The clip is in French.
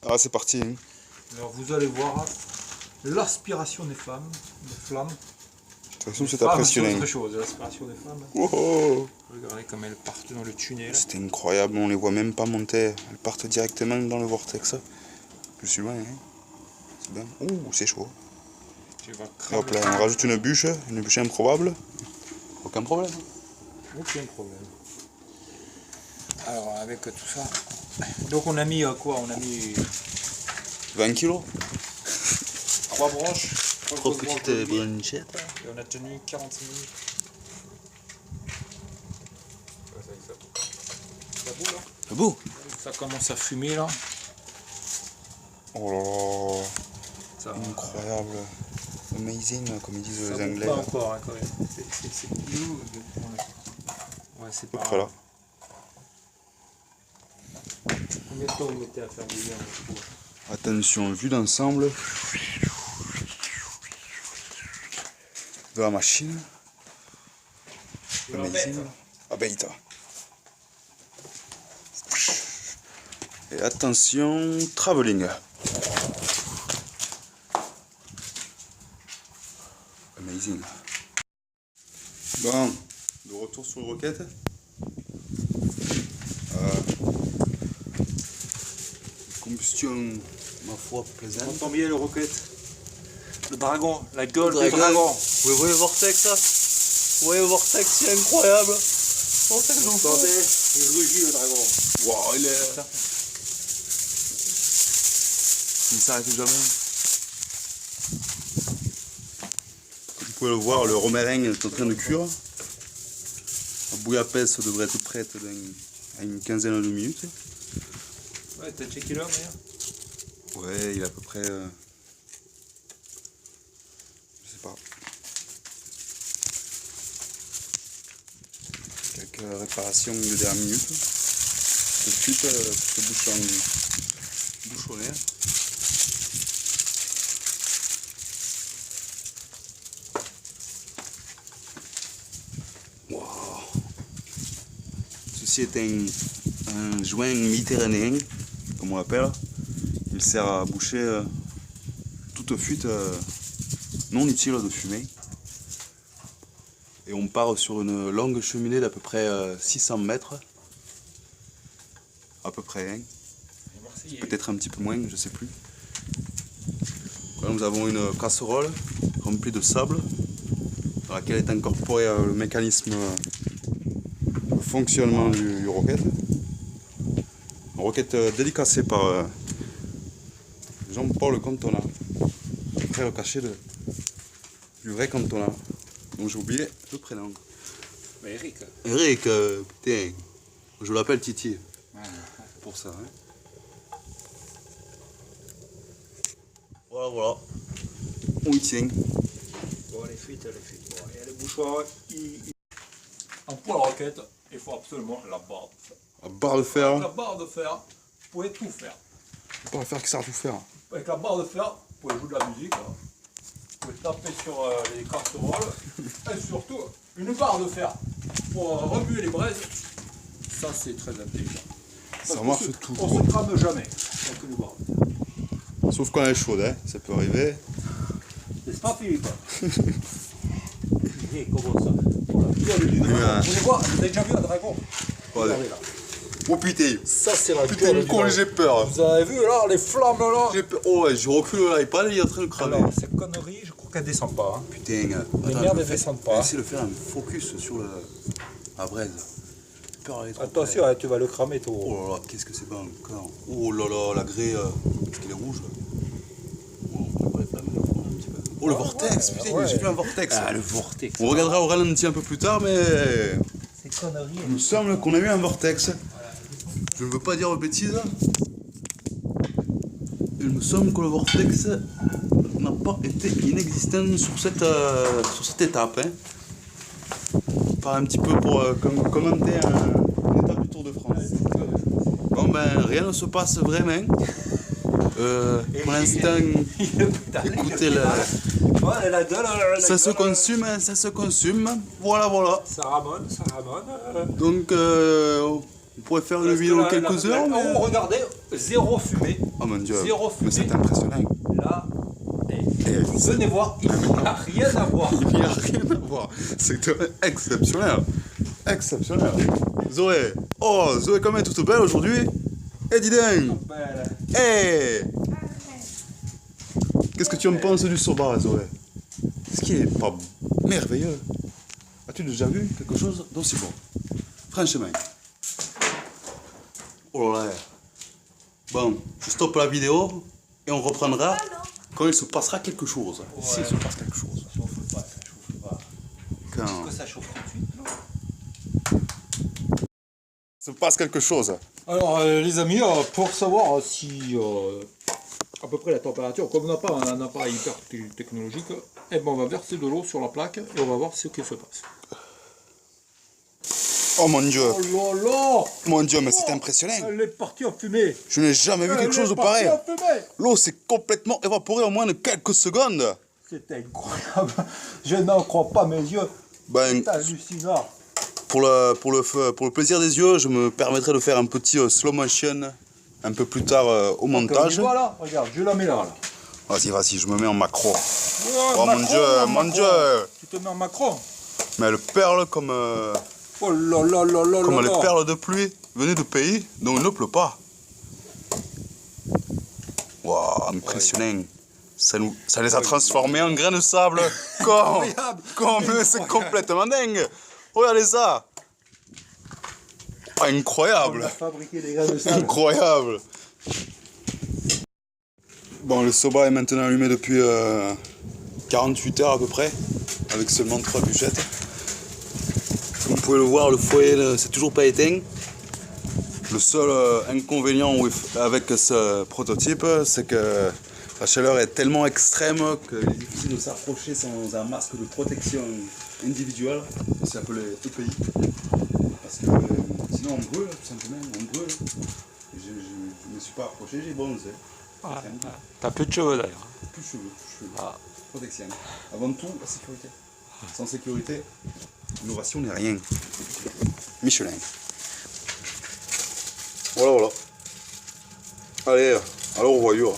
Ah, c'est parti. Hein. Alors vous allez voir l'aspiration des flammes. De toute façon, c'est impressionnant. C'est autre chose, l'aspiration des flammes. Oh. Regardez comme elles partent dans le tunnel. C'était incroyable, on les voit même pas monter. Elles partent directement dans le vortex. Je suis loin, hein. C'est bien. Ouh, c'est chaud. Et hop là, on rajoute une bûche improbable. Aucun problème. Aucun problème. Alors avec tout ça, donc on a mis quoi? On a mis 20 kilos. 3 branches. 3 petites branchettes. Et on a tenu 45 minutes. Ça boue là? C'est beau. Ça commence à fumer là. Oh là là. Ça, incroyable. Amazing, comme ils disent ça les Anglais. Pas encore, hein, quand même. C'est bleu. Ouais, c'est pas. Après là. Combien de temps vous mettez à faire bouillir? Attention, vue d'ensemble de la machine. Amazing. Ah ben, et attention, travelling. Amazing. Bon, de retour sur le roquette. Combustion, ma foi, plaisante. On entend bien le roquette. Le dragon, la gueule du dragon. Vous voyez le vortex là? Vous voyez le vortex, c'est incroyable. Vortex Vous entendez? Il rugit le dragon. Wow, il est... Il ne s'arrête jamais. Comme vous pouvez le voir, le romarin est en train de cuire. La bouillabaisse devrait être prête dans une quinzaine de minutes. Ouais, t'as checké l'heure d'ailleurs? Ouais, il est à peu près... je sais pas. Quelques réparations de dernière minute. Tout de suite, se bouchonner. Wow. Ceci est un joint méditerranéen, comme on l'appelle. Il sert à boucher toute fuite non utile de fumée. Et on part sur une longue cheminée d'à peu près 600 mètres. À peu près, hein. Peut-être un petit peu moins, je sais plus. Là, nous avons une casserole remplie de sable dans laquelle est incorporé le mécanisme de fonctionnement du roquette. Une roquette dédicacée par Jean-Paul Cantona, frère caché du vrai Cantona, dont j'ai oublié le prénom. Mais Eric. Eric, putain, je l'appelle Titi. Ouais. Pour ça. Hein. Voilà. On y tient. Bon, les fuites. Bon, et le bouchoir, en poêle roquette, il faut absolument la barre de fer. La barre de fer. Avec la barre de fer, vous pouvez tout faire. La barre de fer qui sert à tout faire. Avec la barre de fer, vous pouvez jouer de la musique. Vous pouvez taper sur les casseroles. Et surtout, une barre de fer pour remuer les braises. Ça, c'est très intelligent. Ça marche tout. On se crame jamais avec une barre. Sauf quand elle est chaude, hein. Ça peut arriver. C'est pas Philippe. Comment ça? Voilà. Vous allez voir, vous avez déjà vu un dragon? Regardez là. Oh putain! Ça, c'est la putain, gueule. con, j'ai peur! Vous avez vu là, les flammes là? J'ai peur. Oh ouais, je recule là, il est en train de cramer. Alors, cette connerie, je crois qu'elle descend pas. Hein. Putain, les merdes ne descendent pas. Essaye de faire un focus sur la braise. J'ai peur d'aller trop attention, près. hein, tu vas le cramer toi. Oh là là, qu'est-ce que c'est bon encore. Oh là là, la grès, est-ce qu'elle est rouge? Oh, on va les flammes, un petit peu. Oh, le vortex, putain, ouais. j'ai vu un vortex. Ah, le vortex. On regardera au ralenti un peu plus tard, mais C'est connerie. il me semble qu'on a eu un vortex. Je ne veux pas dire de bêtises. Il me semble que le vortex n'a pas été inexistant sur cette étape. Hein. On part un petit peu pour commenter une étape du Tour de France. Bon ben, rien ne se passe vraiment. Pour l'instant, écoutez, ça se consume, ça se consume. Voilà, voilà. Ça ramone, ça ramone. Donc, on pourrait faire une vidéo quelques heures. Oh, regardez, zéro fumée. Oh mon dieu, Zéro mais fumée. c'est impressionnant. Là, C'est- venez voir, il n'y a rien à voir. Il n'y a rien à voir. C'est exceptionnel. Exceptionnel. Zoé. Oh, Zoé, comme elle est toute belle aujourd'hui. Eh, dis donc. Eh. Qu'est-ce que tu en penses du soba, Zoé? Est-ce qu'il est pas merveilleux? As-tu déjà vu quelque chose d'aussi bon? Franchement. Oh là là. Bon, je stoppe la vidéo et on reprendra quand il se passera quelque chose. Ouais. S'il se passe quelque chose. Ça chauffe pas, ça chauffe pas. Quand Est-ce que ça chauffe tout de suite, non? se passe quelque chose. Alors les amis, pour savoir si à peu près la température, comme on n'a pas un appareil hyper technologique, eh ben, on va verser de l'eau sur la plaque et on va voir ce qui se passe. Oh mon dieu. Oh là là! Mon dieu, mais c'est impressionnant. Elle est partie en fumée! Je n'ai jamais vu quelque chose de pareil. En fumée. L'eau s'est complètement évaporée en moins de quelques secondes. C'est incroyable! Je n'en crois pas mes yeux! Ben, C'est hallucinant! pour le plaisir des yeux, je me permettrai de faire un petit slow motion un peu plus tard au montage. Voilà, regarde, je la mets là. Vas-y, vas-y, je me mets en macro. Ouais, Oh mon Macron, dieu, mon Macron. dieu. Tu te mets en Macron? Mais elle perle comme Oh là là là là là les là. perles de pluie venues de pays dont il ne pleut pas. Waouh, impressionnant. Ça les a transformés en grains de sable. Incroyable. C'est complètement dingue. Regardez ça. On Incroyable. a fabriqué des grains de sable. Incroyable. Bon, le soba est maintenant allumé depuis 48 heures à peu près, avec seulement 3 bûchettes. Comme vous pouvez le voir, le foyer c'est toujours pas éteint. Le seul inconvénient avec ce prototype, c'est que la chaleur est tellement extrême qu'il est difficile de s'approcher sans un masque de protection individuelle, c'est appelé EPI. Parce que sinon on brûle, tout simplement, on brûle. Je ne me suis pas approché, j'ai bronzé. T'as peu de cheveux d'ailleurs. Plus de cheveux. Protection. Avant tout, la sécurité. Sans sécurité, l'innovation n'est rien. Michelin. Voilà, voilà. Allez, alors au voyure.